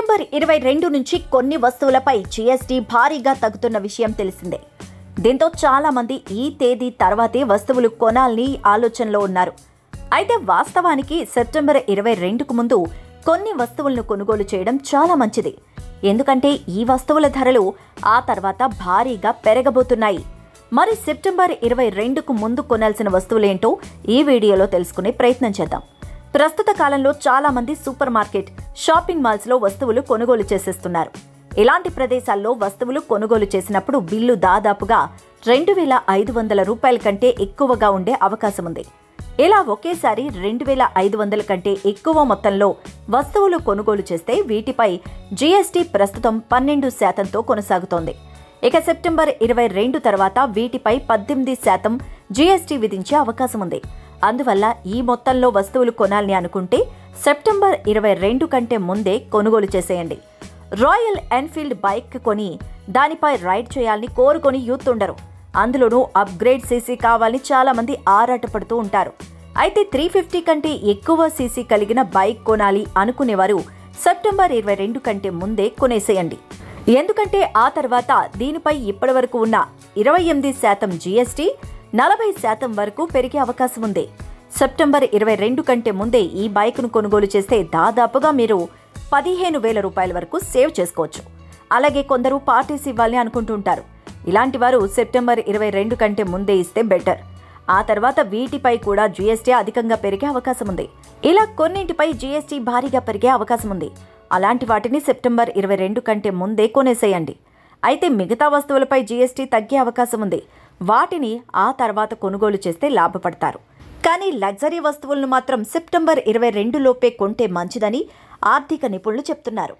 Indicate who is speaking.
Speaker 1: September 22 నుంచి కొన్ని వస్తువులపై జీఎస్టీ భారీగా తగ్గుతున్న విషయం తెలిసిందే. దీంతో చాలా మంది ఈ తేదీ తర్వాతే వస్తువులు కొనాలని ఆలోచనలో ఉన్నారు. అయితే వాస్తవానికి సెప్టెంబర్ 22కు ముందు కొన్ని వస్తువులను కొనుగోలు చేయడం చాలా మంచిది. ఎందుకంటే ఈ వస్తువుల ధరలు ఆ తర్వాత భారీగా పెరగబోతున్నాయి. మరి సెప్టెంబర్ 22కు ముందు కొనాల్సిన వస్తువులేంటో ఈ వీడియోలో తెలుసుకునే ప్రయత్నం చేద్దాం. ప్రస్తుత కాలంలో చాలా మంది సూపర్ మార్కెట్, షాపింగ్ మాల్స్లో వస్తువులు కొనుగోలు చేసేస్తున్నారు. ఇలాంటి ప్రదేశాల్లో వస్తువులు కొనుగోలు చేసినప్పుడు బిల్లు దాదాపుగా 2,500 రూపాయల కంటే ఎక్కువగా ఉండే అవకాశం ఉంది. ఇలా ఒకేసారి 2,500 కంటే ఎక్కువ మొత్తంలో వస్తువులు కొనుగోలు చేస్తే వీటిపై జీఎస్టీ ప్రస్తుతం 12% కొనసాగుతోంది. ఇక సెప్టెంబర్ 22 తర్వాత వీటిపై 18% జీఎస్టీ విధించే అవకాశం ఉంది. అందువల్ల ఈ మొత్తంలో వస్తువులు కొనాలని అనుకుంటే సెప్టెంబర్ 22 కంటే ముందే కొనుగోలు చేసేయండి. రాయల్ ఎన్ఫీల్డ్ బైక్ కొని దానిపై రైడ్ చేయాలని కోరుకొని యూత్ ఉండరు. అందులోనూ అప్గ్రేడ్ సీసీ కావాలని చాలా మంది ఆరాటపడుతూ ఉంటారు. అయితే 350 కంటే ఎక్కువ సీసీ కలిగిన బైక్ కొనాలి అనుకునేవారు సెప్టెంబర్ 22 కంటే ముందే కొనేసేయండి. ఎందుకంటే ఆ తర్వాత దీనిపై ఇప్పటివరకు ఉన్న 28% జీఎస్టీ 40% వరకు పెరిగే అవకాశం ఉంది. సెప్టెంబర్ 22 కంటే ముందే ఈ బైక్ను కొనుగోలు చేస్తే దాదాపుగా మీరు 15,000 రూపాయల వరకు సేవ్ చేసుకోవచ్చు. అలాగే కొందరు పార్టీస్ ఇవ్వాలని అనుకుంటుంటారు. ఇలాంటి వారు సెప్టెంబర్ 22 కంటే ముందే ఇస్తే బెటర్. ఆ తర్వాత వీటిపై కూడా జీఎస్టీ అధికంగా పెరిగే అవకాశం ఉంది. ఇలా కొన్నింటిపై జీఎస్టీ భారీగా పెరిగే అవకాశం ఉంది. అలాంటి వాటిని సెప్టెంబర్ 22 కంటే ముందే కొనేసేయండి. అయితే మిగతా వస్తువులపై జీఎస్టీ తగ్గే అవకాశం ఉంది. వాటిని ఆ తర్వాత కొనుగోలు చేస్తే లాభపడతారు. కానీ లగ్జరీ వస్తువులను మాత్రం సెప్టెంబర్ 22 లోపే కొంటే మంచిదని ఆర్థిక నిపుణులు చెప్తున్నారు.